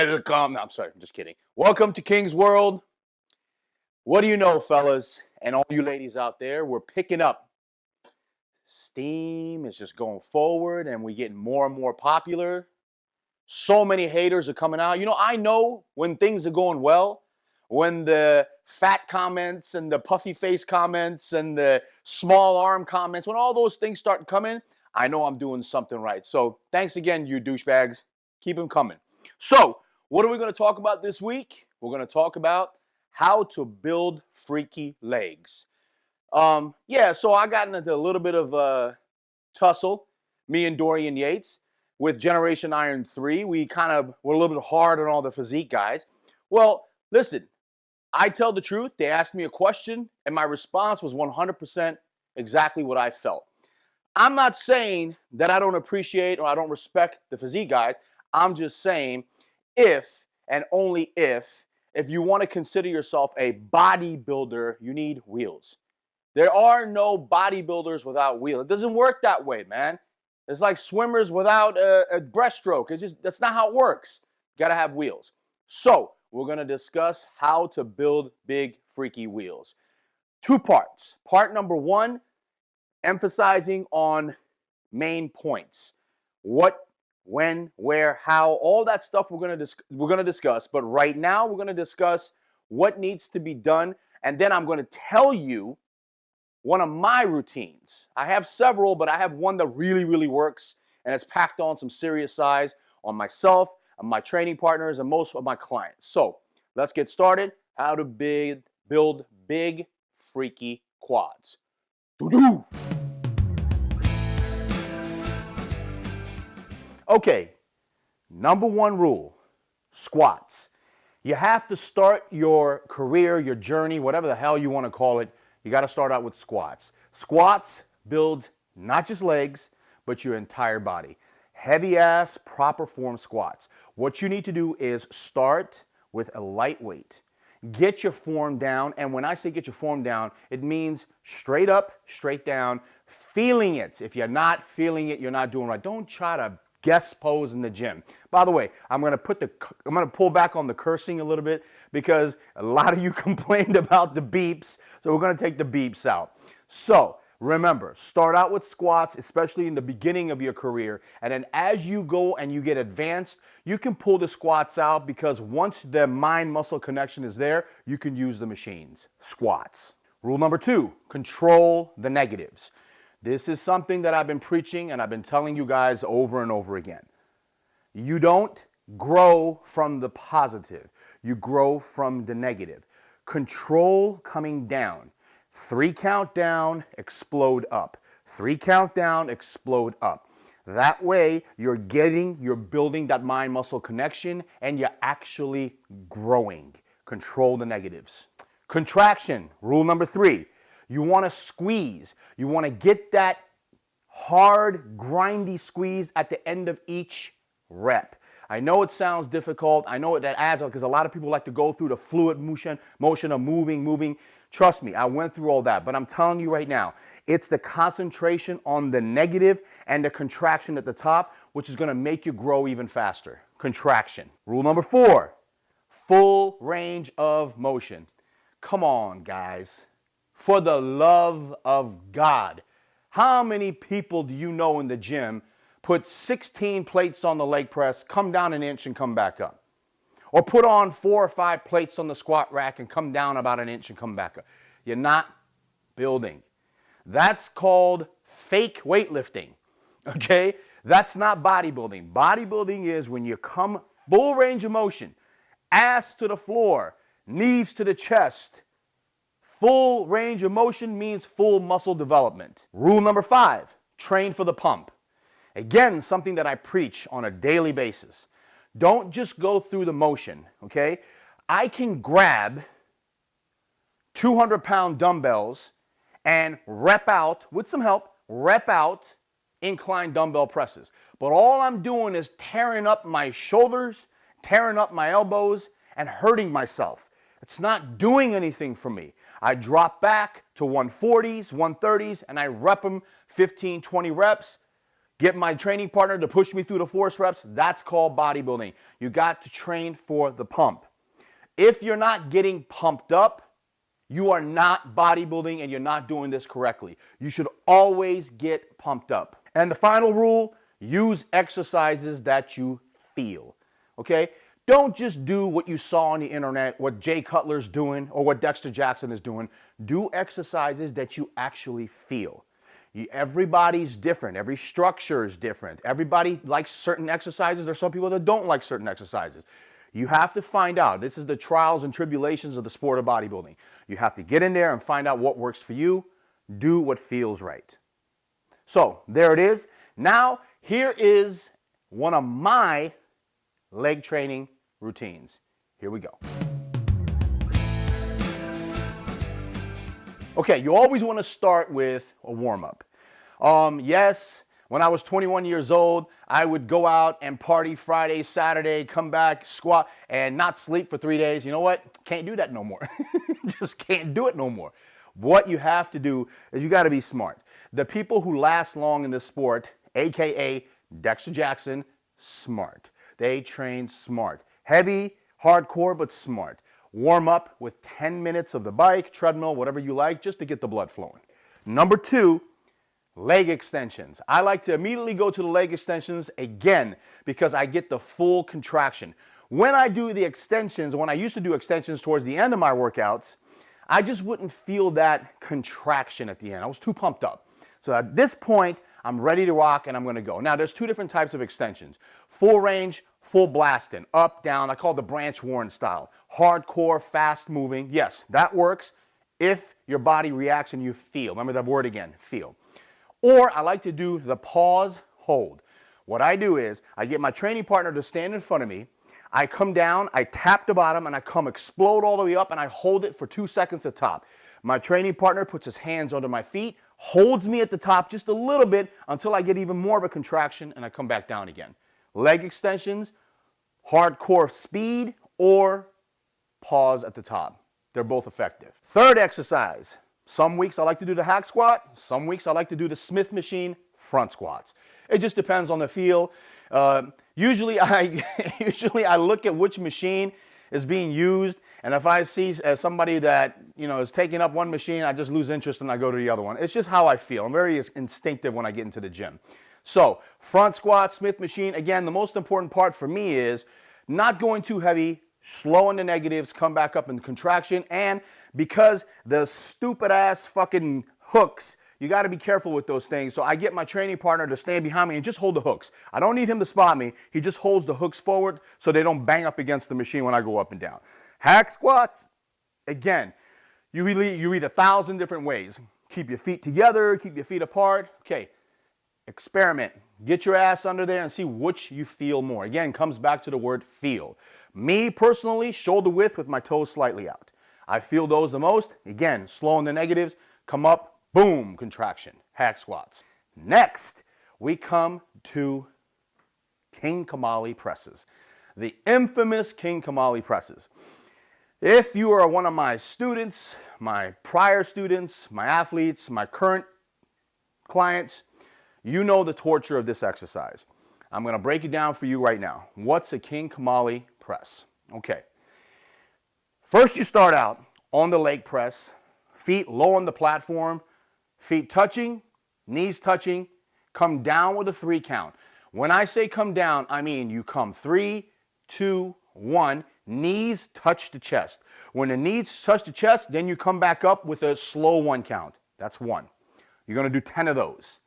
Welcome. No, I'm sorry. I'm just kidding. Welcome to King's World. What do you know, fellas, and all you ladies out there? We're picking up steam. It's just going forward, and we're getting more and more popular. So many haters are coming out. You know, I know when things are going well, when the fat comments and the puffy face comments and the small arm comments, when all those things start coming, I know I'm doing something right. So thanks again, you douchebags. Keep them coming. So what are we going to talk about this week? We're going to talk about how to build freaky legs. So I got into a little bit of a tussle, me and Dorian Yates, with Generation Iron 3. We kind of were a little bit hard on all the physique guys. Well, listen, I tell the truth. They asked me a question, and my response was 100% exactly what I felt. I'm not saying that I don't appreciate or I don't respect the physique guys. I'm just saying if and only if you want to consider yourself a bodybuilder, you need wheels. There are no bodybuilders without wheels. It doesn't work that way, man. It's like swimmers without a breaststroke. That's not how it works. You got to have wheels. So we're going to discuss how to build big, freaky wheels. 2 parts. Part number 1, emphasizing on main points. What, when, where, how, all that stuff we're going to discuss. But right now we're going to discuss what needs to be done, and then I'm going to tell you one of my routines. I have several, but I have one that really, really works, and it's packed on some serious size on myself, on my training partners, and most of my clients. So let's get started. How to build big, freaky quads. Doo-doo! Okay, number 1 rule, squats. You have to start your career, your journey, whatever the hell you want to call it, you got to start out with squats. Squats builds not just legs, but your entire body. Heavy ass, proper form squats. What you need to do is start with a light weight. Get your form down, and when I say get your form down, it means straight up, straight down, feeling it. If you're not feeling it, you're not doing right. Don't try to guest pose in the gym. By the way, I'm going to pull back on the cursing a little bit because a lot of you complained about the beeps, so we're going to take the beeps out. So remember, start out with squats, especially in the beginning of your career, and then as you go and you get advanced, you can pull the squats out because once the mind-muscle connection is there, you can use the machines. Squats. Rule number 2, control the negatives. This is something that I've been preaching and I've been telling you guys over and over again. You don't grow from the positive. You grow from the negative. Control coming down. 3 count down, explode up. 3 count down, explode up. That way you're building that mind-muscle connection and you're actually growing. Control the negatives. Contraction, rule number 3. You want to squeeze. You want to get that hard, grindy squeeze at the end of each rep. I know it sounds difficult. I know that adds up because a lot of people like to go through the fluid motion of moving. Trust me, I went through all that. But I'm telling you right now, it's the concentration on the negative and the contraction at the top, which is going to make you grow even faster. Contraction. Rule number 4, full range of motion. Come on, guys. For the love of God, how many people do you know in the gym put 16 plates on the leg press, come down an inch and come back up? Or put on 4 or 5 plates on the squat rack and come down about an inch and come back up? You're not building. That's called fake weightlifting, okay? That's not bodybuilding. Bodybuilding is when you come full range of motion, ass to the floor, knees to the chest. Full range of motion means full muscle development. Rule number 5, train for the pump. Again, something that I preach on a daily basis. Don't just go through the motion, okay? I can grab 200-pound dumbbells and rep out, with some help, incline dumbbell presses. But all I'm doing is tearing up my shoulders, tearing up my elbows, and hurting myself. It's not doing anything for me. I drop back to 140s, 130s, and I rep them 15, 20 reps. get my training partner to push me through the force reps. That's called bodybuilding. You got to train for the pump. If you're not getting pumped up, you are not bodybuilding and you're not doing this correctly. You should always get pumped up. And the final rule, use exercises that you feel, okay? Don't just do what you saw on the internet, what Jay Cutler's doing or what Dexter Jackson is doing. Do exercises that you actually feel. Everybody's different. Every structure is different. Everybody likes certain exercises. There's some people that don't like certain exercises. You have to find out. This is the trials and tribulations of the sport of bodybuilding. You have to get in there and find out what works for you. Do what feels right. So there it is. Now, here is one of my leg training routines. Here we go. Okay, you always want to start with a warm-up. Yes, when I was 21 years old, I would go out and party Friday, Saturday, come back, squat, and not sleep for 3 days. You know what? Can't do that no more. Just can't do it no more. What you have to do is you got to be smart. The people who last long in this sport, AKA Dexter Jackson, smart. They train smart. Heavy, hardcore, but smart. Warm up with 10 minutes of the bike, treadmill, whatever you like, just to get the blood flowing. Number 2, leg extensions. I like to immediately go to the leg extensions again because I get the full contraction. When I do the extensions, when I used to do extensions towards the end of my workouts, I just wouldn't feel that contraction at the end. I was too pumped up. So at this point, I'm ready to rock and I'm going to go. Now, there's 2 different types of extensions. Full range, full blasting, up, down. I call it the branch Warren style. Hardcore, fast moving. Yes, that works if your body reacts and you feel. Remember that word again, feel. Or I like to do the pause, hold. What I do is I get my training partner to stand in front of me. I come down, I tap the bottom, and I come explode all the way up, and I hold it for 2 seconds at top. My training partner puts his hands under my feet, holds me at the top just a little bit until I get even more of a contraction, and I come back down again. Leg extensions, hardcore speed, or pause at the top. They're both effective. Third exercise. Some weeks I like to do the hack squat. Some weeks I like to do the Smith machine front squats. It just depends on the feel. Usually I look at which machine is being used, and if I see somebody that is taking up one machine, I just lose interest and I go to the other one. It's just how I feel. I'm very instinctive when I get into the gym. So front squat, Smith machine. Again, the most important part for me is not going too heavy, slowing the negatives, come back up in contraction, and because the stupid ass fucking hooks, you got to be careful with those things. So I get my training partner to stand behind me and just hold the hooks. I don't need him to spot me. He just holds the hooks forward so they don't bang up against the machine when I go up and down. Hack squats, again, you read 1,000 different ways. Keep your feet together, keep your feet apart. Okay, experiment. Get your ass under there and see which you feel more. Again, comes back to the word feel. Me personally, shoulder width with my toes slightly out. I feel those the most. Again, slowing the negatives, come up, boom, contraction, hack squats. Next, we come to King Kamali presses. The infamous King Kamali presses. If you are one of my students, my prior students, my athletes, my current clients, you know the torture of this exercise. I'm going to break it down for you right now. What's a King Kamali press? Okay. First, you start out on the leg press, feet low on the platform, feet touching, knees touching, come down with a 3 count. When I say come down, I mean you come 3, 2, 1, knees touch the chest. When the knees touch the chest, then you come back up with a slow 1 count. That's 1. You're going to do 10 of those.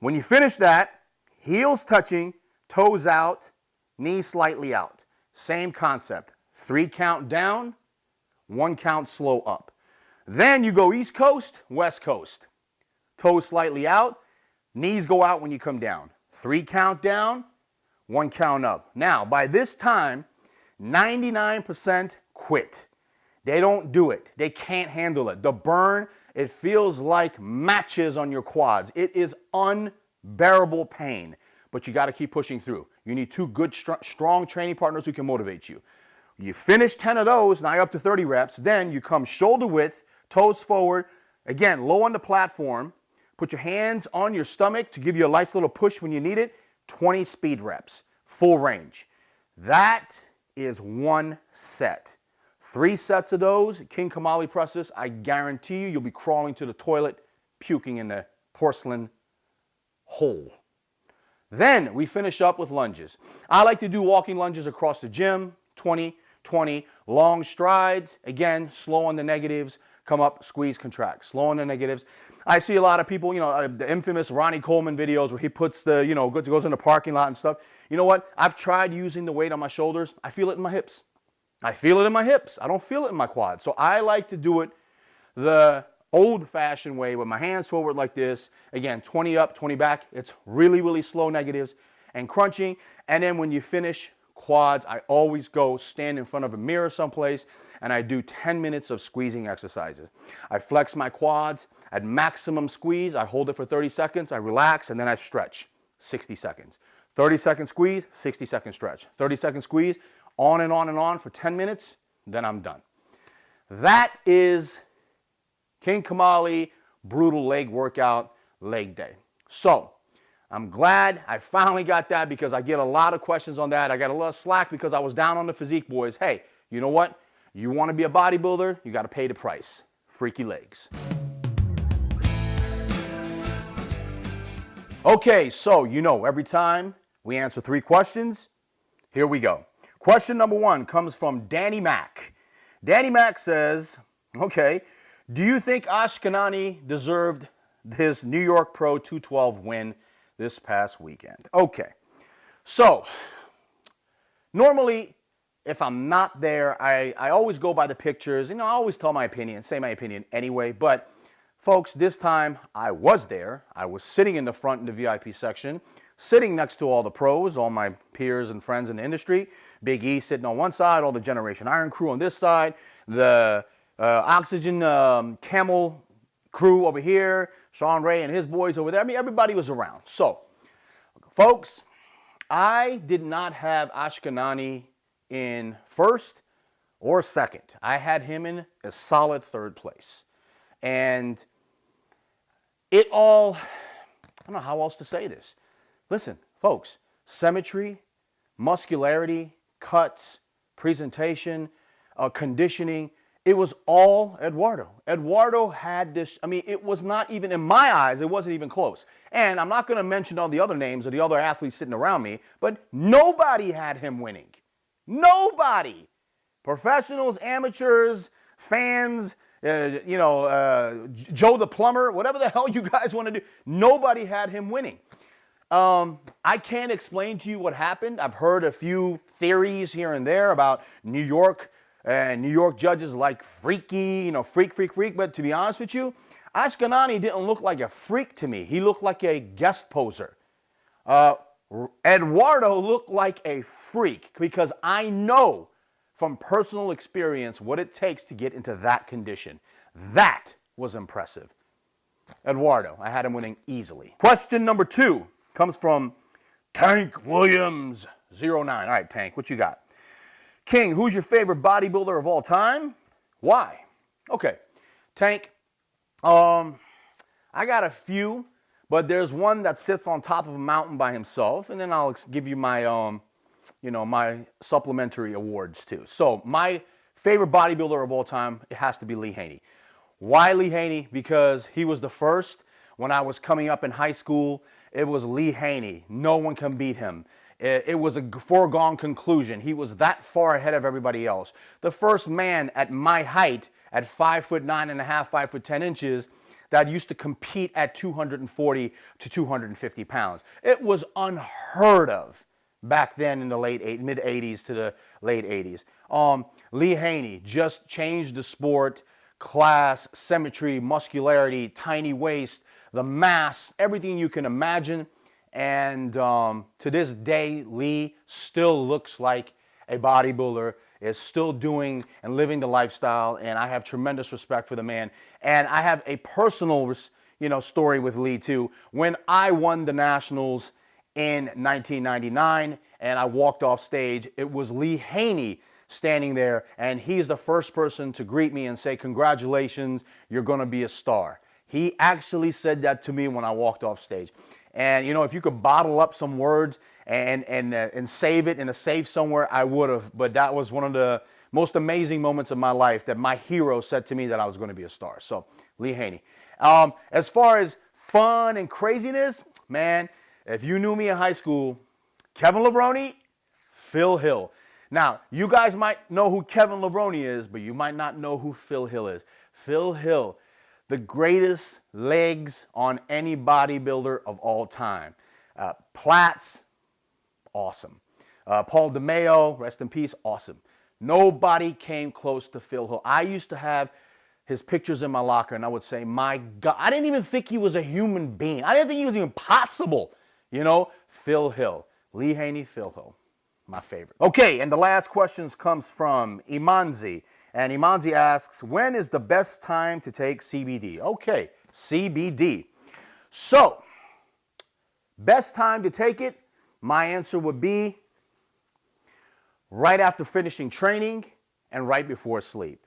When you finish that, heels touching, toes out, knees slightly out. Same concept. 3 count down, 1 count slow up. Then you go East Coast, West Coast. Toes slightly out, knees go out when you come down. 3 count down, 1 count up. Now, by this time, 99% quit. They don't do it. They can't handle it. The burn, it feels like matches on your quads. It is unbearable pain, but you got to keep pushing through. You need 2 good, strong training partners who can motivate you. You finish 10 of those, now you're up to 30 reps. Then you come shoulder width, toes forward, again, low on the platform, Put your hands on your stomach to give you a nice little push when you need it. 20 speed reps, full range. That is one set. 3 sets of those, King Kamali presses, I guarantee you'll be crawling to the toilet, puking in the porcelain hole. Then we finish up with lunges. I like to do walking lunges across the gym, 20, 20, long strides, again, slow on the negatives, come up, squeeze, contract, slow on the negatives. I see a lot of people, the infamous Ronnie Coleman videos where he puts the, goes in the parking lot and stuff. You know what? I've tried using the weight on my shoulders. I feel it in my hips. I feel it in my hips. I don't feel it in my quads. So I like to do it the old-fashioned way with my hands forward like this. Again, 20 up, 20 back. It's really, really slow negatives and crunching. And then when you finish quads, I always go stand in front of a mirror someplace and I do 10 minutes of squeezing exercises. I flex my quads at maximum squeeze. I hold it for 30 seconds. I relax and then I stretch 60 seconds. 30-second squeeze, 60-second stretch. 30-second squeeze, on and on for 10 minutes, then I'm done. That is King Kamali brutal leg workout, leg day. So I'm glad I finally got that because I get a lot of questions on that. I got a lot of slack because I was down on the physique boys. Hey, you know what? You want to be a bodybuilder, you got to pay the price. Freaky legs. Okay, so every time we answer 3 questions, here we go. Question number 1 comes from Danny Mack. Danny Mack says, okay, do you think Ashkenani deserved his New York Pro 212 win this past weekend? Okay, so normally if I'm not there, I always go by the pictures. I always tell my opinion, say my opinion anyway. But folks, this time I was there. I was sitting in the front in the VIP section, sitting next to all the pros, all my peers and friends in the industry. Big E sitting on one side, all the Generation Iron crew on this side, the Oxygen Camel crew over here, Sean Ray and his boys over there. I mean, everybody was around. So, folks, I did not have Ashkenani in first or second. I had him in a solid 3rd place. And it all, I don't know how else to say this. Listen, folks, symmetry, muscularity, cuts, presentation, conditioning, it was all Eduardo. Eduardo had this, it was not even, in my eyes, it wasn't even close. And I'm not going to mention all the other names of the other athletes sitting around me, but nobody had him winning. Nobody. Professionals, amateurs, fans, Joe the plumber, whatever the hell you guys want to do, nobody had him winning. I can't explain to you what happened. I've heard a few theories here and there about New York judges like freaky, freak. But to be honest with you, Ashkenani didn't look like a freak to me. He looked like a guest poser. Eduardo looked like a freak because I know from personal experience what it takes to get into that condition. That was impressive. Eduardo, I had him winning easily. Question number 2 comes from Tank Williams 09. All right, Tank, what you got? King, who's your favorite bodybuilder of all time? Why? Okay, Tank, I got a few, but there's one that sits on top of a mountain by himself, and then I'll give you my, my supplementary awards too. So my favorite bodybuilder of all time, it has to be Lee Haney. Why Lee Haney? Because he was the first when I was coming up in high school. It was Lee Haney. No one can beat him. It was a foregone conclusion. He was that far ahead of everybody else. The first man at my height, at 5'9.5", 5'10" that used to compete at 240 to 250 pounds. It was unheard of back then in the mid 80s to the late 80s. Lee Haney just changed the sport. Class, symmetry, muscularity, tiny waist, the mass, everything you can imagine. And to this day, Lee still looks like a bodybuilder, is still doing and living the lifestyle, and I have tremendous respect for the man. And I have a personal, story with Lee too. When I won the Nationals in 1999 and I walked off stage, it was Lee Haney standing there, and he's the first person to greet me and say, "Congratulations, you're going to be a star." He actually said that to me when I walked off stage. And you know, if you could bottle up some words and save it in a safe somewhere, I would have. But that was one of the most amazing moments of my life, that my hero said to me that I was going to be a star. So Lee Haney. As far as fun and craziness, man, if you knew me in high school, Kevin Levrone, Phil Hill. Now, you guys might know who Kevin Levrone is, but you might not know who Phil Hill is. Phil Hill, the greatest legs on any bodybuilder of all time. Platts, awesome. Paul DeMeo, rest in peace, awesome. Nobody came close to Phil Hill. I used to have his pictures in my locker, and I would say, my God, I didn't even think he was a human being. I didn't think he was even possible. You know, Phil Hill. Lee Haney, Phil Hill, my favorite. Okay, and the last question comes from Imanzi. And Imanzi asks, when is the best time to take CBD? Okay, CBD. So, best time to take it, my answer would be right after finishing training and right before sleep.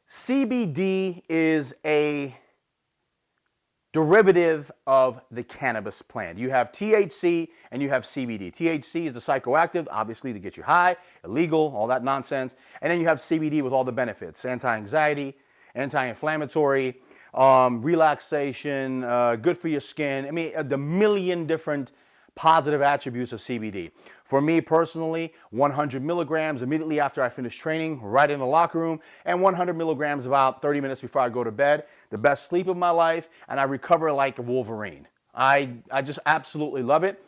CBD is a derivative of the cannabis plant. You have THC and you have CBD. THC is the psychoactive, obviously to get you high, illegal, all that nonsense. And then you have CBD with all the benefits: anti-anxiety, anti-inflammatory, relaxation, good for your skin. I mean, the million different positive attributes of CBD. For me personally, 100 milligrams immediately after I finish training, right in the locker room, and 100 milligrams about 30 minutes before I go to bed. The best sleep of my life, and I recover like a Wolverine. I just absolutely love it.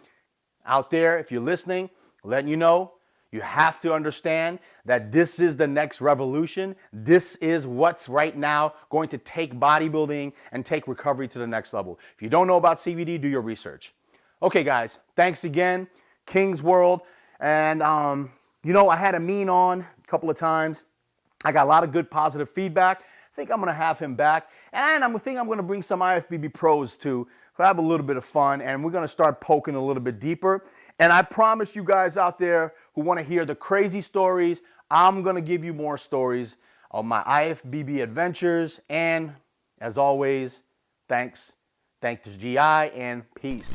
Out there, if you're listening, letting you know, you have to understand that this is the next revolution. This is what's right now going to take bodybuilding and take recovery to the next level. If you don't know about CBD, do your research. Okay, guys, thanks again. King's World. And, you know, I had Amin on a couple of times. I got a lot of good positive feedback. I think I'm going to have him back. And I think I'm going to bring some IFBB pros too. Have a little bit of fun. And we're going to start poking a little bit deeper. And I promise you guys out there who want to hear the crazy stories, I'm going to give you more stories of my IFBB adventures. And as always, thanks to GI, and peace.